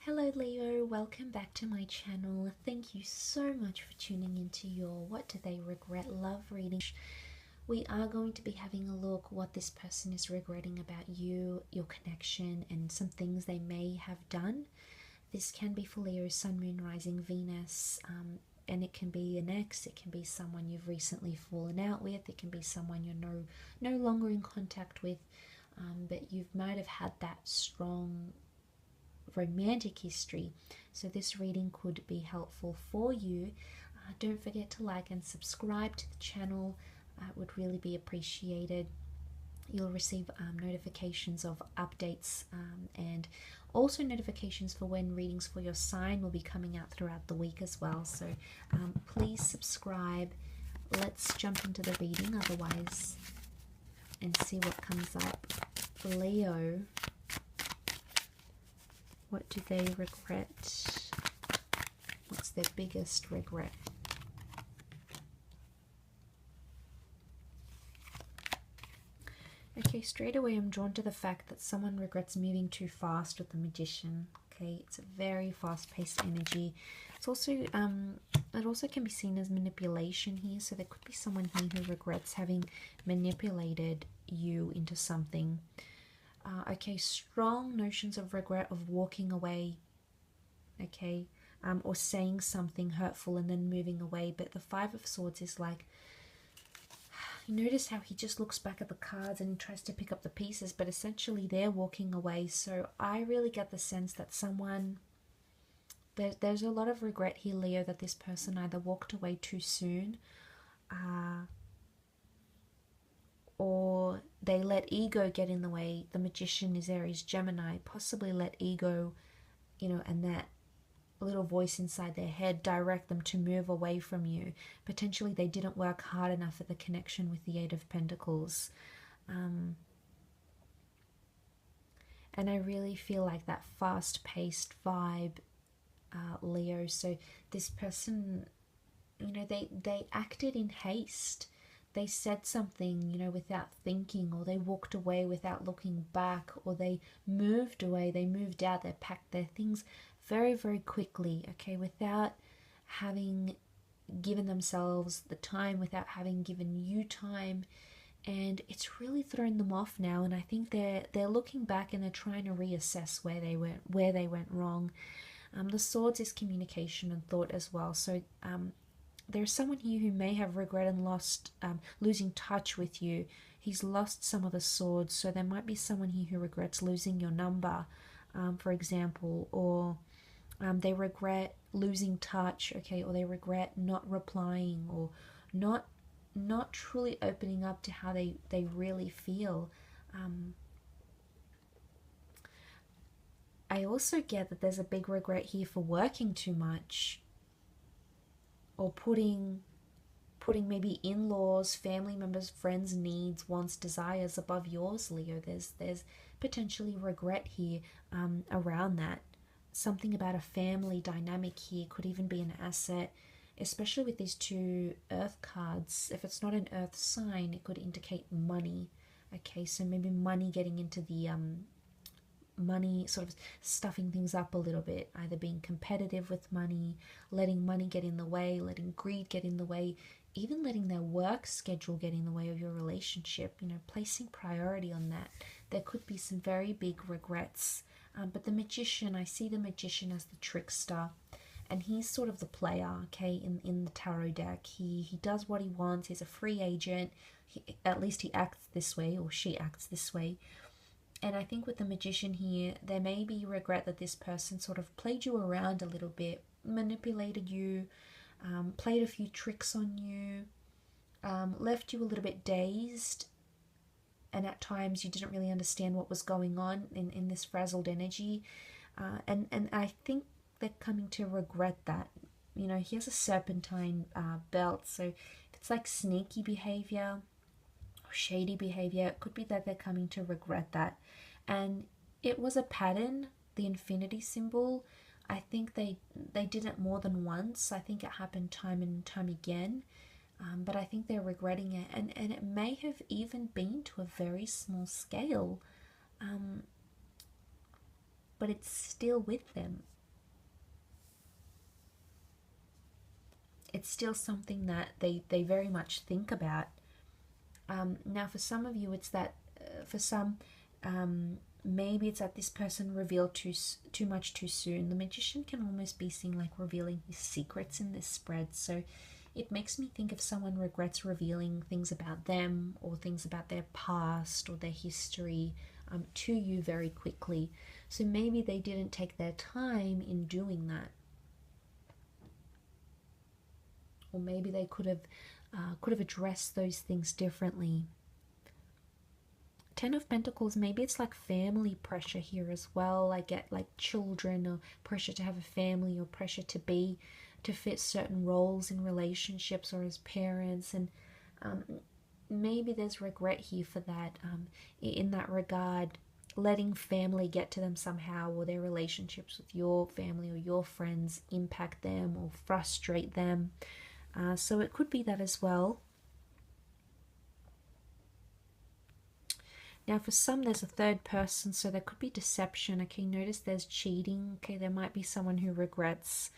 Hello Leo, welcome back to my channel. Thank you so much for tuning into your What Do They Regret love reading. We are going to be having a look what this person is regretting about you, your connection, and some things they may have done. This can be for Leo, Sun, Moon, Rising, Venus, and it can be an ex, it can be someone you've recently fallen out with, it can be someone you're no longer in contact with, but you might have had that strong romantic history, so this reading could be helpful for you. Don't forget to like and subscribe to the channel. It would really be appreciated. You'll receive notifications of updates and also notifications for when readings for your sign will be coming out throughout the week as well, so please subscribe. Let's jump into the reading otherwise and see what comes up. Leo, what do they regret? What's their biggest regret? Okay, straight away I'm drawn to the fact that someone regrets moving too fast with the Magician. Okay, it's a very fast-paced energy. It's also, it also can be seen as manipulation here. So there could be someone here who regrets having manipulated you into something. Okay, strong notions of regret of walking away, okay, or saying something hurtful and then moving away. But the Five of Swords is like, you notice how he just looks back at the cards and he tries to pick up the pieces, but essentially they're walking away. So I really get the sense that there's a lot of regret here, Leo, that this person either walked away too soon, or they let ego get in the way. The Magician is Aries, Gemini, possibly let ego, and that little voice inside their head direct them to move away from you. Potentially they didn't work hard enough at the connection with the Eight of Pentacles. And I really feel like that fast-paced vibe, Leo. So this person, they acted in haste. They said something, without thinking, or they walked away without looking back, or they moved away, they moved out, they packed their things very, very quickly, okay, without having given themselves the time, without having given you time, and it's really thrown them off now. And I think they're looking back and they're trying to reassess where they went wrong. The Swords is communication and thought as well. So there's someone here who may have regretted and lost, losing touch with you. He's lost some of the swords, so there might be someone here who regrets losing your number, for example, or they regret losing touch, okay, or they regret not replying, or not truly opening up to how they really feel. I also get that there's a big regret here for working too much, or putting maybe in-laws, family members, friends' needs, wants, desires above yours, Leo. There's potentially regret here around that. Something about a family dynamic here could even be an asset, especially with these two earth cards. If it's not an earth sign, it could indicate money. Okay, so maybe money getting into the money, sort of stuffing things up a little bit, either being competitive with money, letting money get in the way, letting greed get in the way, even letting their work schedule get in the way of your relationship, placing priority on that. There could be some very big regrets. But the Magician, I see the Magician as the trickster, and he's sort of the player, okay, in the tarot deck. He does what he wants. He's a free agent. At least he acts this way, or she acts this way. And I think with the Magician here, there may be regret that this person sort of played you around a little bit, manipulated you, played a few tricks on you, left you a little bit dazed, and at times you didn't really understand what was going on in this frazzled energy. And I think they're coming to regret that. He has a serpentine belt, so if it's like sneaky behavior, shady behavior, it could be that they're coming to regret that. And it was a pattern, the infinity symbol. I think they did it more than once. I think it happened time and time again, but I think they're regretting it, and it may have even been to a very small scale, but it's still with them. it's still something that they very much think about. Now, for some of you, it's that, for some, maybe it's that this person revealed too much too soon. The Magician can almost be seen like revealing his secrets in this spread. So it makes me think if someone regrets revealing things about them or things about their past or their history to you very quickly. So maybe they didn't take their time in doing that. Or maybe they could have addressed those things differently. Ten of Pentacles, maybe it's like family pressure here as well. I get like children, or pressure to have a family, or pressure to fit certain roles in relationships or as parents. And maybe there's regret here for that, in that regard, letting family get to them somehow, or their relationships with your family or your friends impact them or frustrate them. So it could be that as well. Now, for some, there's a third person, so there could be deception. Okay, notice there's cheating. Okay, there might be someone who regrets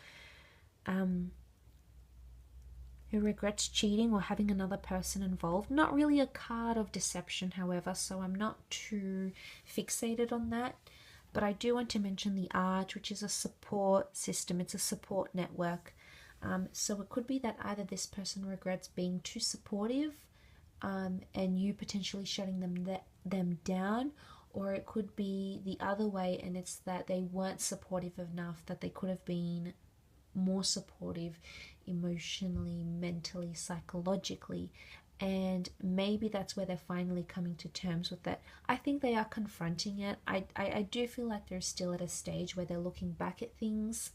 cheating or having another person involved. Not really a card of deception, however, so I'm not too fixated on that. But I do want to mention the Arch, which is a support system. It's a support network. So it could be that either this person regrets being too supportive, and you potentially shutting them down, or it could be the other way, and it's that they weren't supportive enough, that they could have been more supportive emotionally, mentally, psychologically, and maybe that's where they're finally coming to terms with that. I think they are confronting it. I do feel like they're still at a stage where they're looking back at things.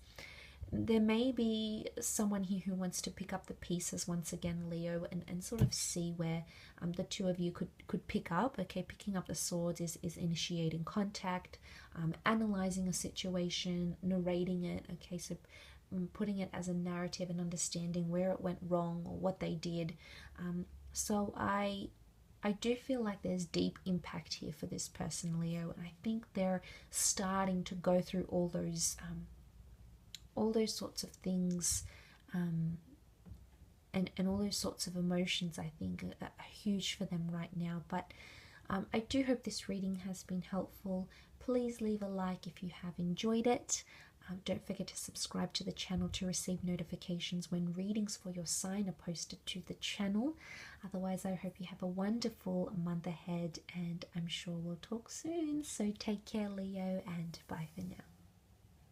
There may be someone here who wants to pick up the pieces once again, Leo, and sort of see where the two of you could pick up. Okay, picking up the swords is initiating contact, analyzing a situation, narrating it. Okay, so putting it as a narrative and understanding where it went wrong or what they did. So I do feel like there's deep impact here for this person, Leo, and I think they're starting to go through all those sorts of things, and all those sorts of emotions, I think, are huge for them right now. But I do hope this reading has been helpful. Please leave a like if you have enjoyed it. Don't forget to subscribe to the channel to receive notifications when readings for your sign are posted to the channel. Otherwise, I hope you have a wonderful month ahead, and I'm sure we'll talk soon. So take care, Leo, and bye for now.